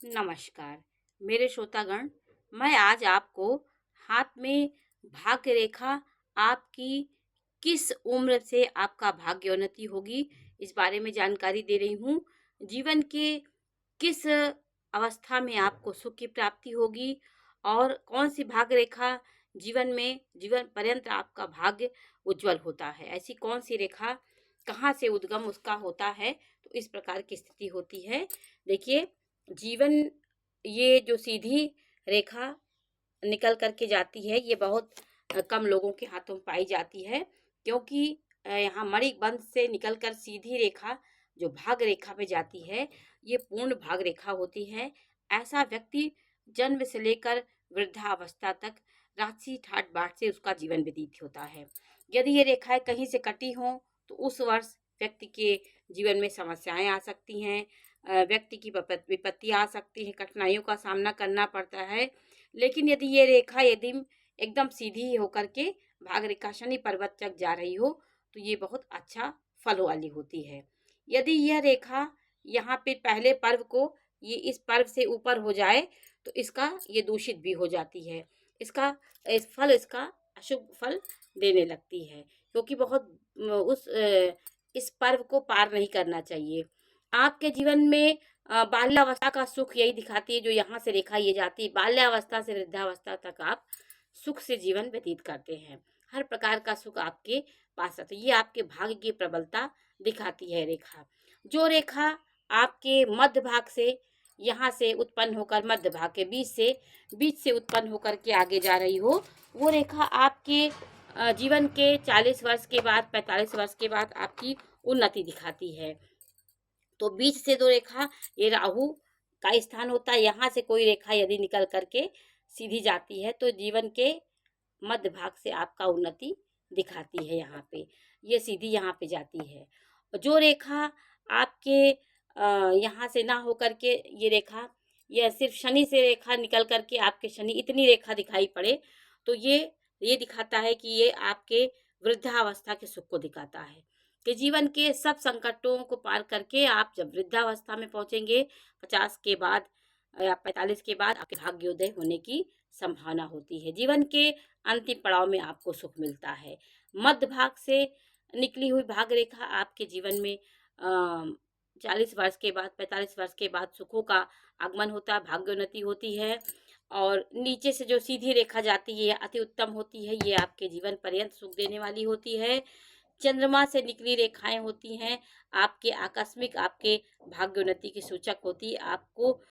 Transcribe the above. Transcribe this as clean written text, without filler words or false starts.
नमस्कार मेरे श्रोतागण। मैं आज आपको हाथ में भाग्य रेखा आपकी किस उम्र से आपका भाग्योन्नति होगी इस बारे में जानकारी दे रही हूँ। जीवन के किस अवस्था में आपको सुख की प्राप्ति होगी और कौन सी भाग्य रेखा जीवन पर्यंत आपका भाग्य उज्जवल होता है। ऐसी कौन सी रेखा कहाँ से उद्गम उसका होता है, तो इस प्रकार की स्थिति होती है। देखिए, जीवन ये जो सीधी रेखा निकल करके जाती है ये बहुत कम लोगों के हाथों में पाई जाती है, क्योंकि यहाँ मणिबंध से निकलकर सीधी रेखा जो भाग रेखा पे जाती है ये पूर्ण भाग रेखा होती है। ऐसा व्यक्ति जन्म से लेकर वृद्धावस्था तक राशि ठाट बाट से उसका जीवन व्यतीत होता है। यदि ये रेखाएं कहीं से कटी हों तो उस वर्ष व्यक्ति के जीवन में समस्याएं आ सकती हैं, व्यक्ति की विपत्ति आ सकती है, कठिनाइयों का सामना करना पड़ता है। लेकिन यदि ये रेखा यदि एकदम सीधी होकर के भाग रेखा शनि पर्वत तक जा रही हो तो ये बहुत अच्छा फल वाली होती है। यदि यह रेखा यहाँ पे पहले पर्व को ये इस पर्व से ऊपर हो जाए तो इसका ये दूषित भी हो जाती है। इसका अशुभ फल देने लगती है, क्योंकि बहुत इस पर्व को पार नहीं करना चाहिए। आपके जीवन में बाल्यावस्था का सुख यही दिखाती है, जो यहाँ से रेखा ये जाती है। बाल्यावस्था से वृद्धावस्था तक आप सुख से जीवन व्यतीत करते हैं, हर प्रकार का सुख आपके पास आता है। ये आपके भाग्य की प्रबलता दिखाती है रेखा। जो रेखा आपके मध्य भाग से यहाँ से उत्पन्न होकर मध्य भाग के बीच से उत्पन्न होकर के आगे जा रही हो, वो रेखा आपके जीवन के 40 वर्ष के बाद 45 वर्ष के बाद आपकी उन्नति दिखाती है। तो बीच से दो रेखा ये राहु का स्थान होता है। यहाँ से कोई रेखा यदि निकल करके सीधी जाती है तो जीवन के मध्य भाग से आपका उन्नति दिखाती है। यहाँ पे ये सीधी यहाँ पे जाती है। जो रेखा आपके यहाँ से ना होकर के ये रेखा यह सिर्फ शनि से रेखा निकल करके आपके शनि इतनी रेखा दिखाई पड़े तो ये दिखाता है कि ये आपके वृद्धावस्था के सुख को दिखाता है कि जीवन के सब संकटों को पार करके आप जब वृद्धावस्था में पहुंचेंगे 50 के बाद या 45 के बाद आपके भाग्योदय होने की संभावना होती है। जीवन के अंतिम पड़ाव में आपको सुख मिलता है। मध्य भाग से निकली हुई भाग रेखा आपके जीवन में 40 वर्ष के बाद 45 वर्ष के बाद सुखों का आगमन होता है, भाग्योन्नति होती है। और नीचे से जो सीधी रेखा जाती है अति उत्तम होती है, ये आपके जीवन पर्यंत सुख देने वाली होती है। चंद्रमा से निकली रेखाएं होती हैं आपके आकस्मिक आपके भाग्योन्नति की सूचक होती है। आपको